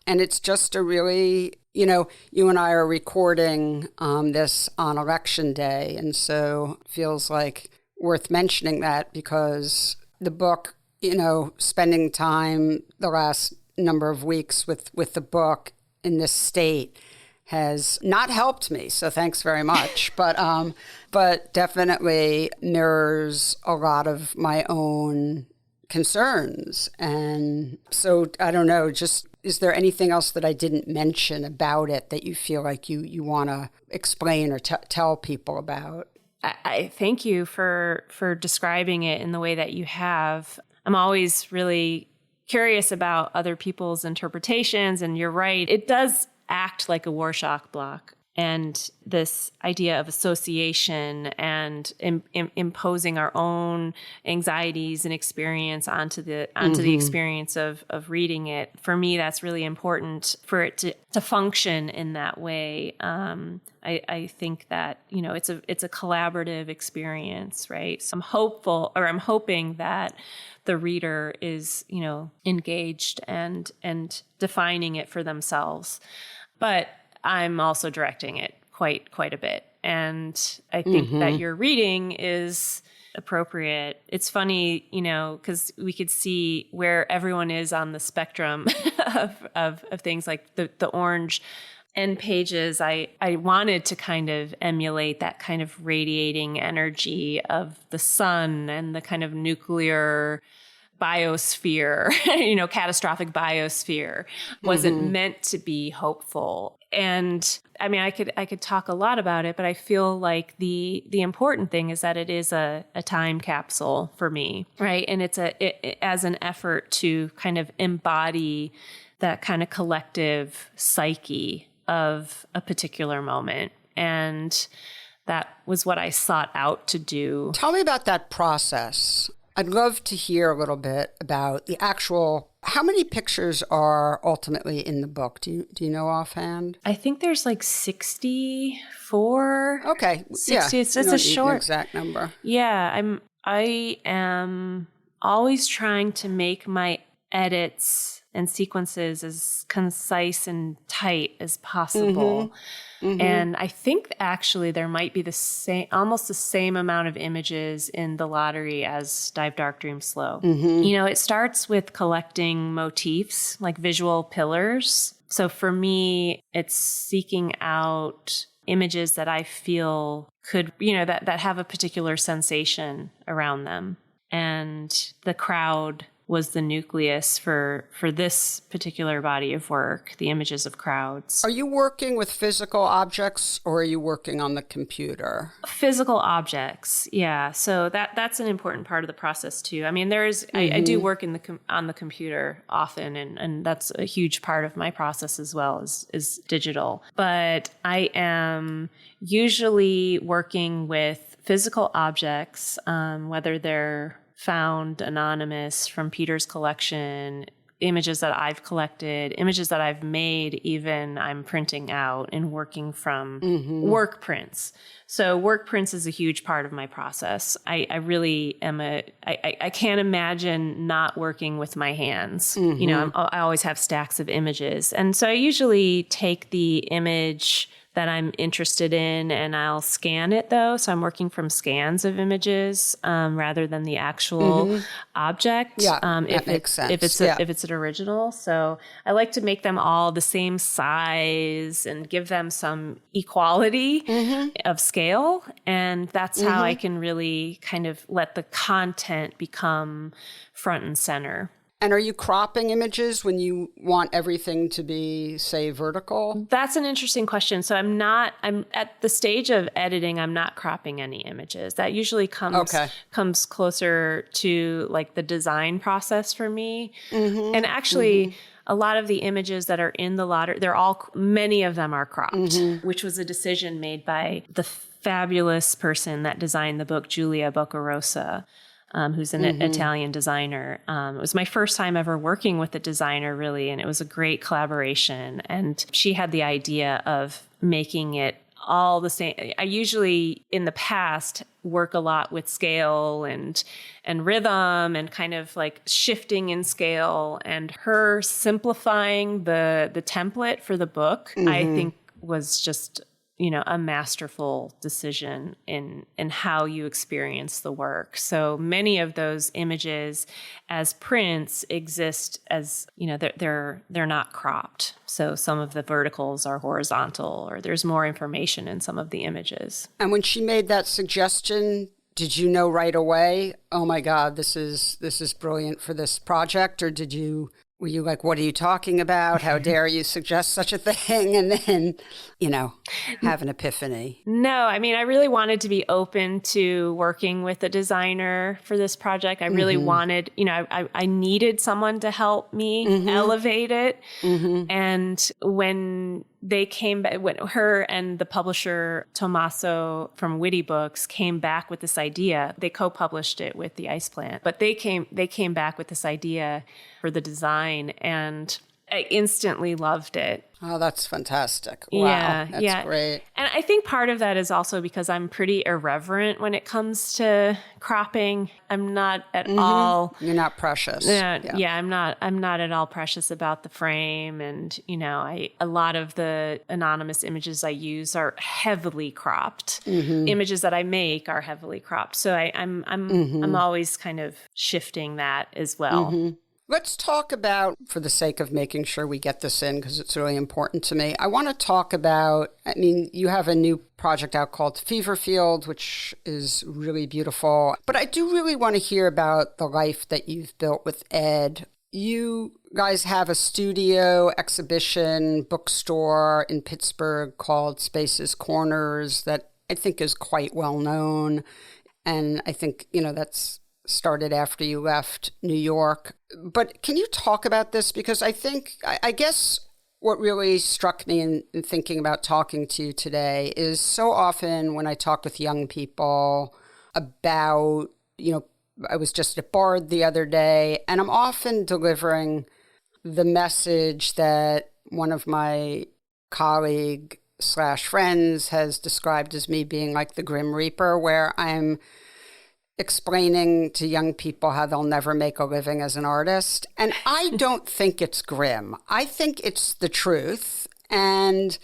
And it's just a really, you and I are recording this on Election Day. And so it feels like worth mentioning that because the book, spending time the last number of weeks with the book in this state has not helped me. So thanks very much. But definitely mirrors a lot of my own concerns. And so I don't know, just is there anything else that I didn't mention about it that you feel like you want to explain or tell people about? I thank you for describing it in the way that you have. I'm always really curious about other people's interpretations, and you're right. It does act like a Rorschach block. And this idea of association and imposing our own anxieties and experience onto the experience of reading it. For me, that's really important for it to function in that way. I think that, it's a collaborative experience, right? So I'm hoping that the reader is, engaged and defining it for themselves. But I'm also directing it quite a bit. And I think that your reading is appropriate. It's funny, because we could see where everyone is on the spectrum of things like the orange end pages. I wanted to kind of emulate that kind of radiating energy of the sun and the kind of nuclear biosphere, catastrophic biosphere wasn't meant to be hopeful. And I mean, I could talk a lot about it, but I feel like the important thing is that it is a time capsule for me, right? And it's as an effort to kind of embody that kind of collective psyche of a particular moment. And that was what I sought out to do. Tell me about that process. I'd love to hear a little bit about the actual, how many pictures are ultimately in the book? Do you know offhand? I think there's like 64. Okay. 60. Yeah. It's a short exact number. Yeah. I am always trying to make my edits and sequences as concise and tight as possible. And I think actually there might be almost the same amount of images in the lottery as Dive Dark, Dream Slow. It starts with collecting motifs, like visual pillars. So for me, it's seeking out images that I feel could, that have a particular sensation around them. And the crowd was the nucleus for this particular body of work, the images of crowds. Are you working with physical objects or are you working on the computer? Physical objects, yeah. So that's an important part of the process too. I mean, I do work on the computer often, and that's a huge part of my process as well is digital. But I am usually working with physical objects, whether they're found anonymous from Peter's collection, images that I've collected, images that I've made, even I'm printing out and working from work prints. So work prints is a huge part of my process. I really am I can't imagine not working with my hands. I always have stacks of images. And so I usually take the image that I'm interested in, and I'll scan it though. So I'm working from scans of images rather than the actual object. Yeah, that makes sense. If it's an original. So I like to make them all the same size and give them some equality of scale. And that's how I can really kind of let the content become front and center. And are you cropping images when you want everything to be, say, vertical? That's an interesting question. So I'm at the stage of editing, I'm not cropping any images. That usually comes closer to like the design process for me. Mm-hmm. And actually, a lot of the images that are in the lottery, many of them are cropped, which was a decision made by the fabulous person that designed the book, Giulia Boccarosa. Who's an Italian designer. It was my first time ever working with a designer, really, and it was a great collaboration. And she had the idea of making it all the same. I usually, in the past, work a lot with scale and rhythm and kind of like shifting in scale. And her simplifying the template for the book, I think was just a masterful decision in how you experience the work. So many of those images as prints exist as, they're not cropped. So some of the verticals are horizontal, or there's more information in some of the images. And when she made that suggestion, did you know right away, oh my God, this is brilliant for this project? Or were you like, what are you talking about? How dare you suggest such a thing? And then, have an epiphany. No, I mean, I really wanted to be open to working with a designer for this project. I really wanted, I needed someone to help me elevate it. And when they came back, when her and the publisher Tommaso from Witty Books came back with this idea, they co-published it with The Ice Plant, but they came back with this idea for the design, and I instantly loved it. Oh, that's fantastic. Wow, that's great. And I think part of that is also because I'm pretty irreverent when it comes to cropping. I'm not at all... You're not precious. I'm not at all precious about the frame. And, a lot of the anonymous images I use are heavily cropped. Images that I make are heavily cropped. So I'm always kind of shifting that as well. Let's talk about, for the sake of making sure we get this in, because it's really important to me, I want to talk about, you have a new project out called Feverfield, which is really beautiful. But I do really want to hear about the life that you've built with Ed. You guys have a studio, exhibition, bookstore in Pittsburgh called Spaces Corners that I think is quite well known. And I think, that's started after you left New York. But can you talk about this? Because I guess what really struck me in thinking about talking to you today is so often when I talk with young people about, I was just at Bard the other day, and I'm often delivering the message that one of my colleague/friends has described as me being like the Grim Reaper, where I'm explaining to young people how they'll never make a living as an artist. And I don't think it's grim. I think it's the truth, and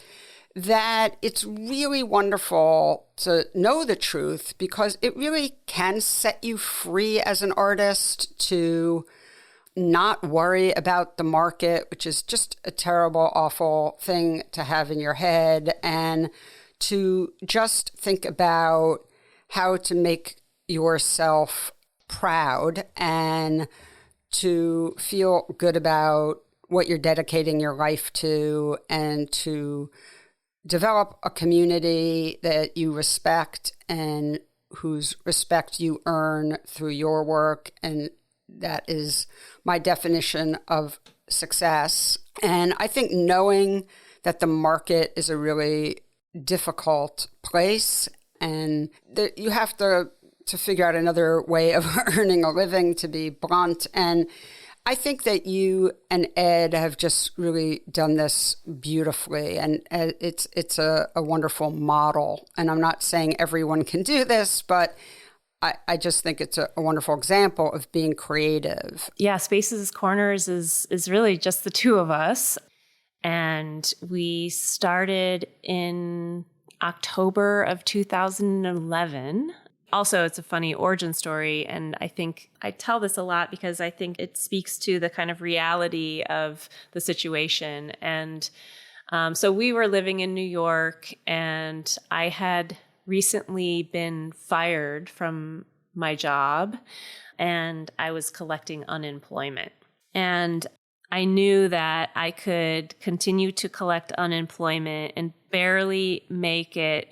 that it's really wonderful to know the truth, because it really can set you free as an artist to not worry about the market, which is just a terrible, awful thing to have in your head, and to just think about how to make yourself proud and to feel good about what you're dedicating your life to, and to develop a community that you respect and whose respect you earn through your work. And that is my definition of success. And I think knowing that the market is a really difficult place, and that you have to figure out another way of earning a living, to be blunt. And I think that you and Ed have just really done this beautifully, and it's a wonderful model. And I'm not saying everyone can do this, but I just think it's a wonderful example of being creative. Yeah, Spaces Corners is really just the two of us. And we started in October of 2011. Also, it's a funny origin story, and I think I tell this a lot because I think it speaks to the kind of reality of the situation. And so we were living in New York, and I had recently been fired from my job, and I was collecting unemployment. And I knew that I could continue to collect unemployment and barely make it,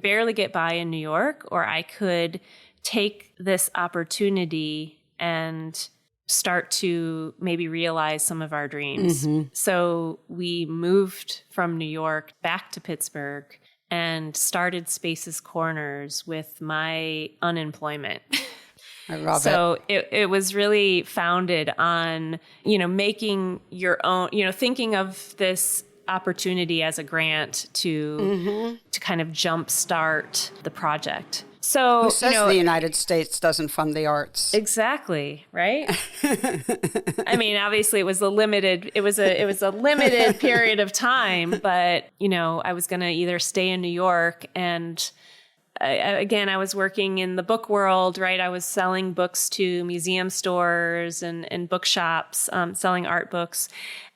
barely get by in New York, or I could take this opportunity and start to maybe realize some of our dreams. Mm-hmm. So we moved from New York back to Pittsburgh and started Spaces Corners with my unemployment. I love it. So it was really founded on, making your own, thinking of this opportunity as a grant to kind of jumpstart the project. So who says the United States doesn't fund the arts? Exactly, right? I mean, obviously it was a limited period of time, but I was going to either stay in New York and I was working in the book world, right? I was selling books to museum stores and bookshops, selling art books.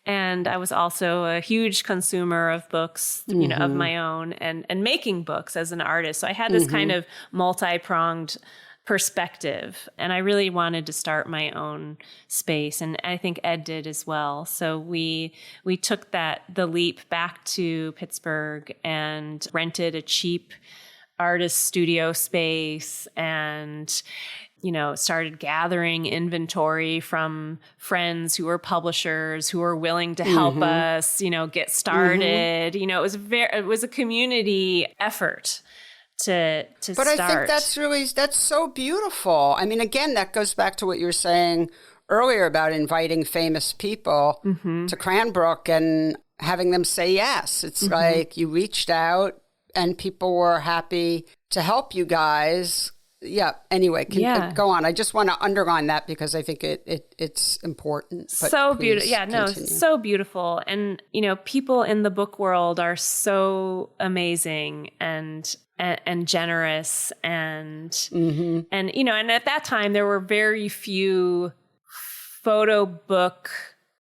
And I was also a huge consumer of books, of my own and making books as an artist. So I had this kind of multi-pronged perspective, and I really wanted to start my own space. And I think Ed did as well. So we took the leap back to Pittsburgh and rented a cheap artist studio space and started gathering inventory from friends who were publishers who were willing to help us, get started. It was a community effort to but start. I think that's so beautiful. I mean, again, that goes back to what you were saying earlier about inviting famous people to Cranbrook and having them say yes. It's like you reached out and people were happy to help you guys. Yeah. Anyway, go on. I just want to underline that because I think it's important. But so beautiful. Yeah, no, so beautiful. And, people in the book world are so amazing and generous and at that time there were very few PhotoBook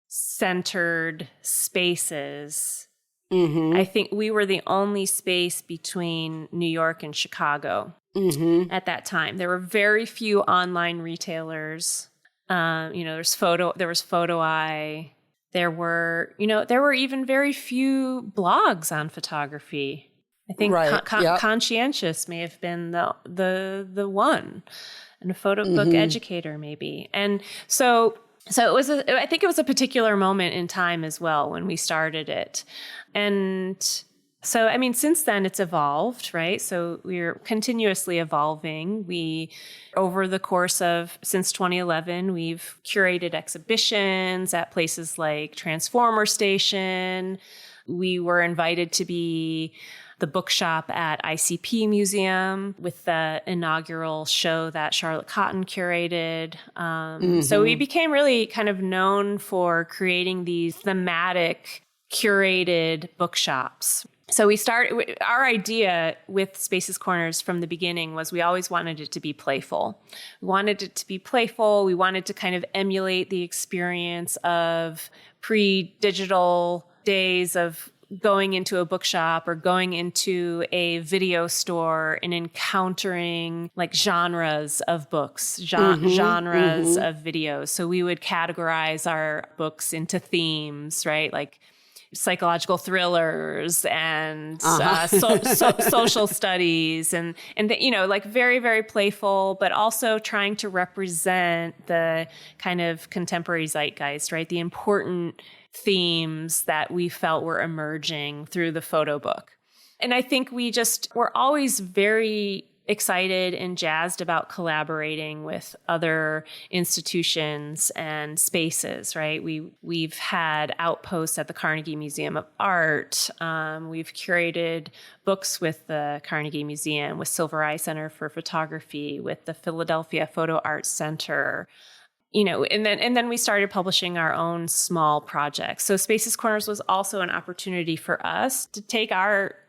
centered spaces. I think we were the only space between New York and Chicago. At that time, there were very few online retailers. There was PhotoEye. There were even very few blogs on photography. I think Conscientious may have been the one, and a PhotoBook educator maybe. And so I think it was a particular moment in time as well when we started it. And so, I mean, since then it's evolved, right? So we're continuously evolving. Over the course of, since 2011, we've curated exhibitions at places like Transformer Station. We were invited to be the bookshop at ICP Museum with the inaugural show that Charlotte Cotton curated. So we became really kind of known for creating these thematic curated bookshops. So our idea with Spaces Corners from the beginning was we always wanted it to be playful. We wanted it to be playful. We wanted to kind of emulate the experience of pre-digital days of going into a bookshop or going into a video store and encountering like genres of books, genres of videos. So we would categorize our books into themes, right? Like psychological thrillers and social studies and like very, very playful, but also trying to represent the kind of contemporary zeitgeist, right? The important themes that we felt were emerging through the photo book. And I think we're always very excited and jazzed about collaborating with other institutions and spaces, right? We've had outposts at the Carnegie Museum of Art. We've curated books with the Carnegie Museum, with Silver Eye Center for Photography, with the Philadelphia Photo Art Center. And then we started publishing our own small projects. So Spaces Corners was also an opportunity for us to take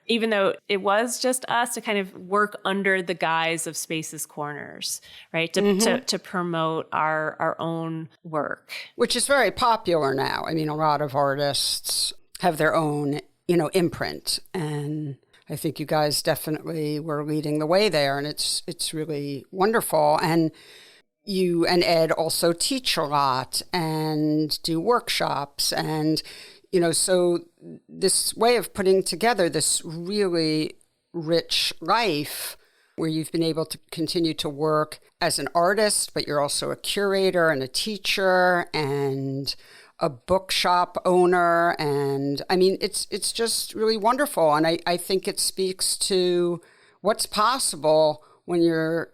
even though it was just us, to kind of work under the guise of Spaces Corners, right? To promote our own work. Which is very popular now. I mean, a lot of artists have their own, imprint. And I think you guys definitely were leading the way there. And it's really wonderful. And you and Ed also teach a lot and do workshops. And, so this way of putting together this really rich life where you've been able to continue to work as an artist, but you're also a curator and a teacher and a bookshop owner. And I mean, it's just really wonderful. And I think it speaks to what's possible when you're,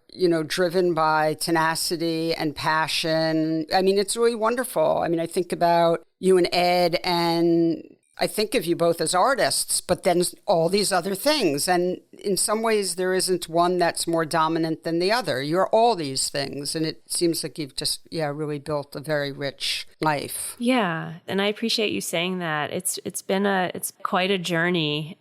driven by tenacity and passion. I mean, it's really wonderful. I mean, I think about you and Ed, and I think of you both as artists, but then all these other things. And in some ways, there isn't one that's more dominant than the other. You're all these things. And it seems like you've just, really built a very rich life. Yeah. And I appreciate you saying that. It's quite a journey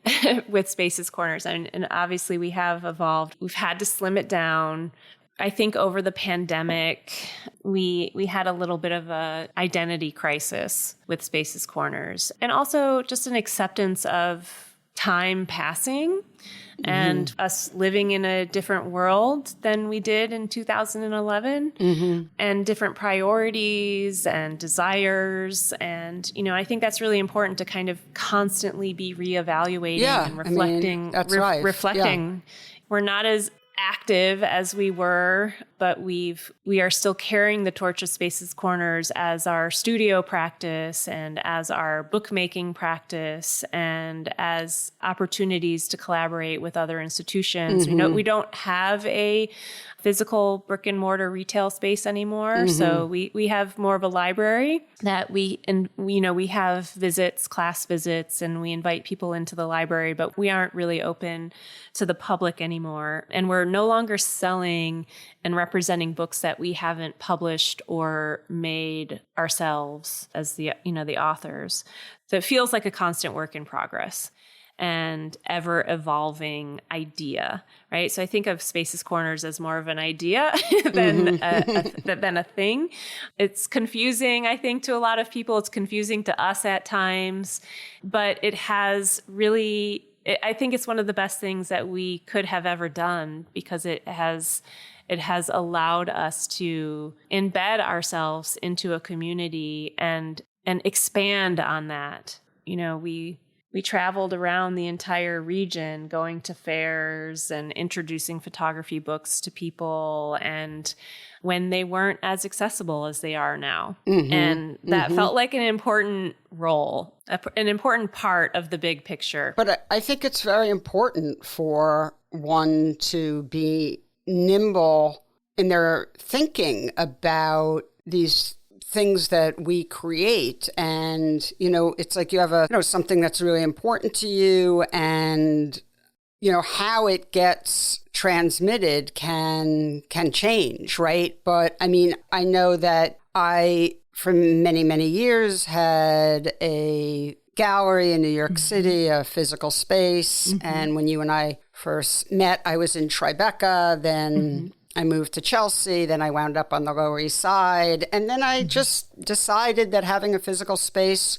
with Spaces Corners. And obviously we have evolved. We've had to slim it down. I think over the pandemic, we had a little bit of a identity crisis with Spaces Corners, and also just an acceptance of time passing and us living in a different world than we did in 2011, and different priorities and desires. And, I think that's really important to kind of constantly be reevaluating and reflecting. Reflecting. Yeah. We're not as active as we were, but we are still carrying the torch of Spaces Corners as our studio practice and as our bookmaking practice and as opportunities to collaborate with other institutions. We don't have a physical brick and mortar retail space anymore. So we have more of a library that we have visits, class visits, and we invite people into the library, but we aren't really open to the public anymore. And we're no longer selling and representing books that we haven't published or made ourselves as the authors. So it feels like a constant work in progress and ever evolving idea, right? So I think of Spaces Corners as more of an idea than a thing. It's confusing, I think, to a lot of people. It's confusing to us at times, but it has really, I think it's one of the best things that we could have ever done, because it has allowed us to embed ourselves into a community and expand on that. We traveled around the entire region, going to fairs and introducing photography books to people, and when they weren't as accessible as they are now. And that felt like an important role, an important part of the big picture. But I think it's very important for one to be nimble in their thinking about these things that we create. And, it's like you have something that's really important to you, and, how it gets transmitted can change, right? But I mean, I know that I, for many, many years, had a gallery in New York City, a physical space. And when you and I first met, I was in Tribeca, then I moved to Chelsea, then I wound up on the Lower East Side. And then I just decided that having a physical space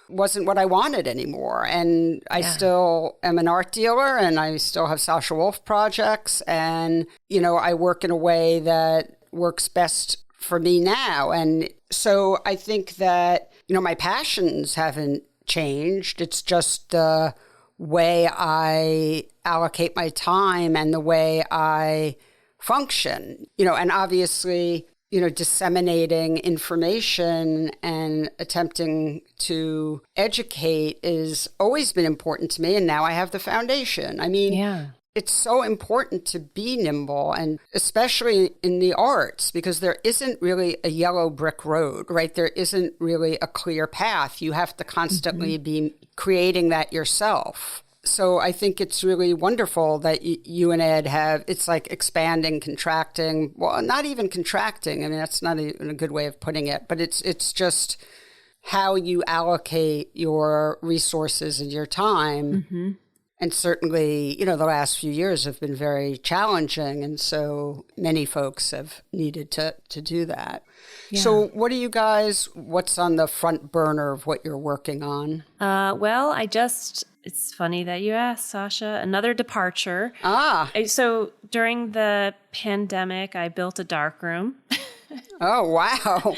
wasn't what I wanted anymore. And I still am an art dealer, and I still have Sasha Wolf projects. And, I work in a way that works best for me now. And so I think that, my passions haven't changed. It's just the way I allocate my time and the way I function, and obviously, disseminating information and attempting to educate is always been important to me. And now I have the foundation. I mean, it's so important to be nimble, and especially in the arts, because there isn't really a yellow brick road, right? There isn't really a clear path. You have to constantly be creating that yourself. So I think it's really wonderful that you and Ed have, it's like expanding, contracting. Well, not even contracting. I mean, that's not even a good way of putting it, but it's just how you allocate your resources and your time. And certainly, the last few years have been very challenging. And so many folks have needed to do that. Yeah. So what's on the front burner of what you're working on? It's funny that you asked, Sasha. Another departure. So during the pandemic, I built a darkroom. Oh, wow.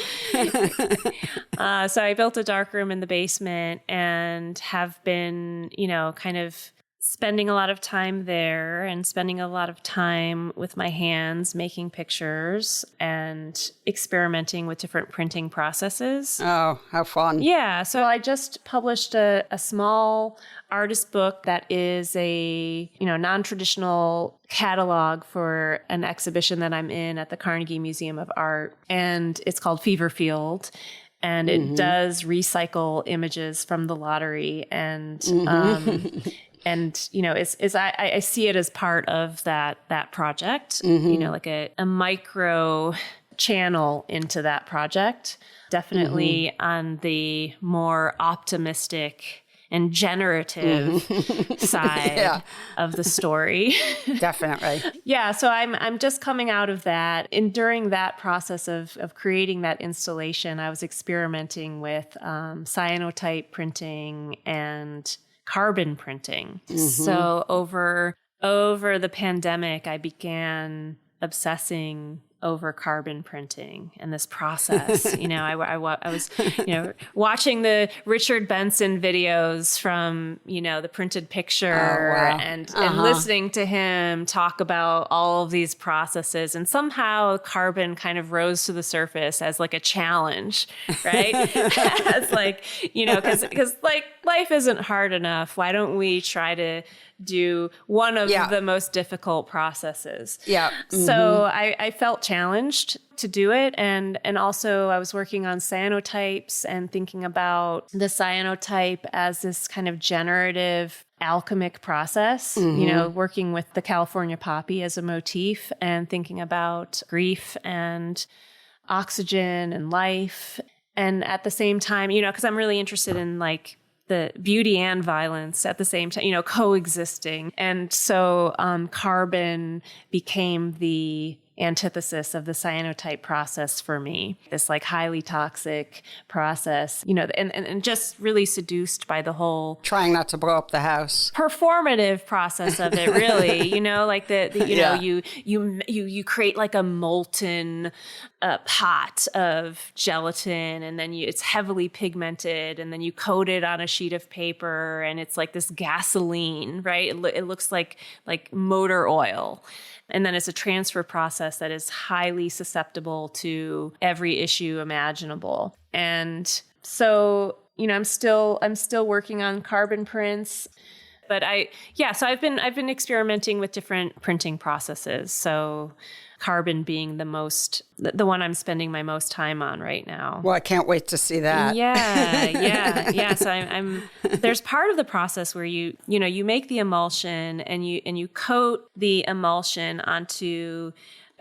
So I built a darkroom in the basement and have been, kind of spending a lot of time there and spending a lot of time with my hands making pictures and experimenting with different printing processes. Oh, how fun. Yeah. So I just published a small artist book that is a, non-traditional catalog for an exhibition that I'm in at the Carnegie Museum of Art. And it's called Fever Field. And it does recycle images from the lottery. And, I see it as part of that project, like a micro channel into that project, definitely on the more optimistic and generative side of the story. Definitely. Yeah. So I'm just coming out of that. And during that process of creating that installation, I was experimenting with cyanotype printing and carbon printing. So over the pandemic, I began obsessing over carbon printing and this process. I was, watching the Richard Benson videos from, the printed picture and listening to him talk about all of these processes. And somehow carbon kind of rose to the surface as like a challenge, right? As like, because like life isn't hard enough. Why don't we try to do one of the most difficult processes? Yeah. So I felt challenged to do it. And also I was working on cyanotypes and thinking about the cyanotype as this kind of generative alchemic process, working with the California poppy as a motif and thinking about grief and oxygen and life. And at the same time, because I'm really interested in like the beauty and violence at the same time, coexisting. And so carbon became the antithesis of the cyanotype process for me, this like highly toxic process, and just really seduced by the whole trying not to blow up the house performative process of it, really, like you create like a molten pot of gelatin, and then it's heavily pigmented, and then you coat it on a sheet of paper, and it's like this gasoline, right? It looks like motor oil. And then it's a transfer process that is highly susceptible to every issue imaginable. And so, I'm still working on carbon prints, but so I've been experimenting with different printing processes. So carbon being the one I'm spending my most time on right now. Well, I can't wait to see that. Yeah. So I'm there's part of the process where you make the emulsion and you coat the emulsion onto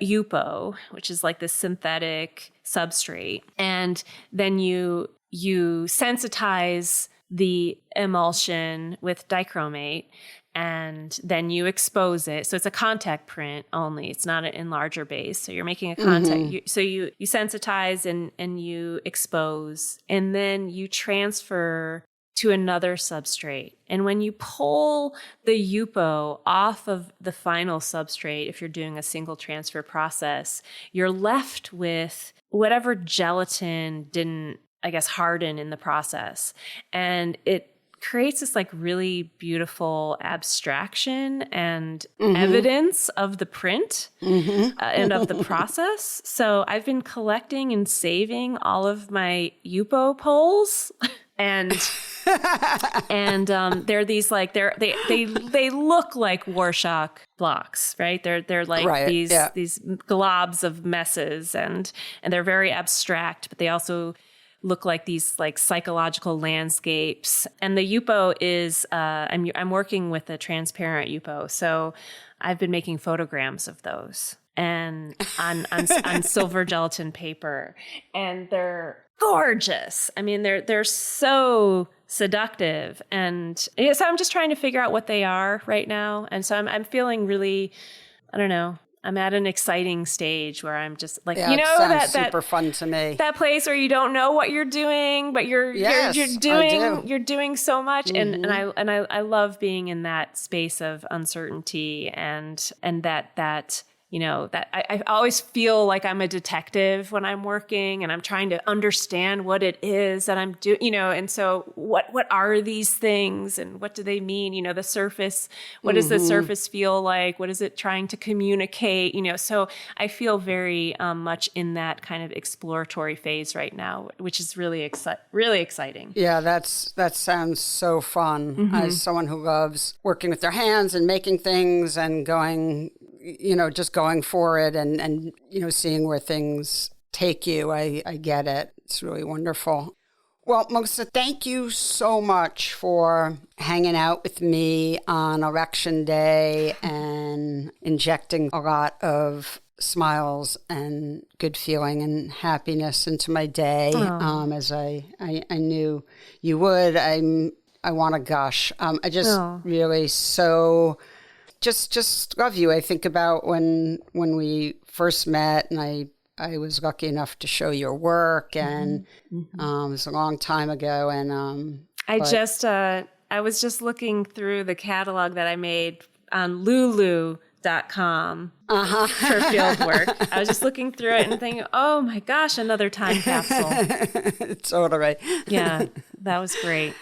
Yupo, which is like this synthetic substrate. And then you sensitize the emulsion with dichromate, and then you expose it. So it's a contact print only. It's not an enlarger base. So you're making a contact. So you sensitize and you expose, and then you transfer to another substrate. And when you pull the Yupo off of the final substrate, if you're doing a single transfer process, you're left with whatever gelatin didn't, I guess, harden in the process. And it creates this like really beautiful abstraction and evidence of the print and of the process. So I've been collecting and saving all of my Yupo pulls, and they're these like they look like Rorschach blocks, right? They're like these globs of messes, and they're very abstract, but they also look like these like psychological landscapes. And the Yupo is, I'm working with a transparent Yupo. So I've been making photograms of those and on silver gelatin paper, and they're gorgeous. I mean, they're so seductive. And so I'm just trying to figure out what they are right now. And so I'm feeling really, I don't know, I'm at an exciting stage where I'm just like, that super fun to me. That place where you don't know what you're doing, but you're doing so much, and I love being in that space of uncertainty and that that I always feel like I'm a detective when I'm working and I'm trying to understand what it is that I'm doing, and so what are these things and what do they mean? The surface, what does the surface feel like? What is it trying to communicate? So I feel very much in that kind of exploratory phase right now, which is really exciting. Yeah, that sounds so fun. As someone who loves working with their hands and making things and going, just going for it and seeing where things take you. I get it. It's really wonderful. Well, Melissa, thank you so much for hanging out with me on Election Day and injecting a lot of smiles and good feeling and happiness into my day, as I knew you would. I want to gush. I just really just love you. I think about when we first met, and I was lucky enough to show your work, and it was a long time ago. And I was just looking through the catalog that I made on Lulu.com for field work. I was just looking through it and thinking, oh my gosh, another time capsule. It's all right. Yeah, that was great.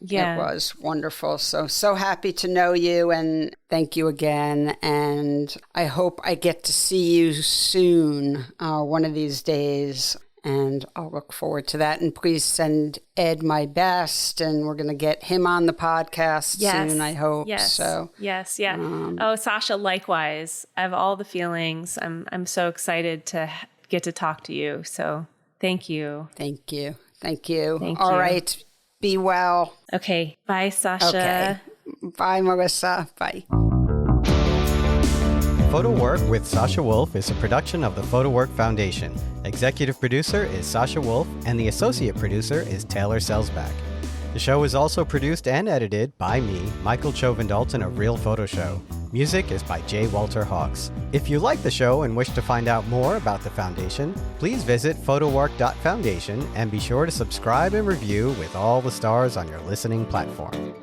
Yeah, it was wonderful. So happy to know you, and thank you again. And I hope I get to see you soon, one of these days. And I'll look forward to that. And please send Ed my best, and we're going to get him on the podcast soon, I hope. Yes. So yes. Sasha, likewise. I have all the feelings. I'm so excited to get to talk to you. So thank you. Thank you. All right. Be well. Okay. Bye, Sasha. Okay. Bye, Melissa. Bye. PhotoWork with Sasha Wolf is a production of the PhotoWork Foundation. Executive producer is Sasha Wolf, and the associate producer is Taylor Selsback. The show is also produced and edited by me, Michael Chovendalton of Real Photo Show. Music is by J. Walter Hawks. If you like the show and wish to find out more about the Foundation, please visit photowork.foundation and be sure to subscribe and review with all the stars on your listening platform.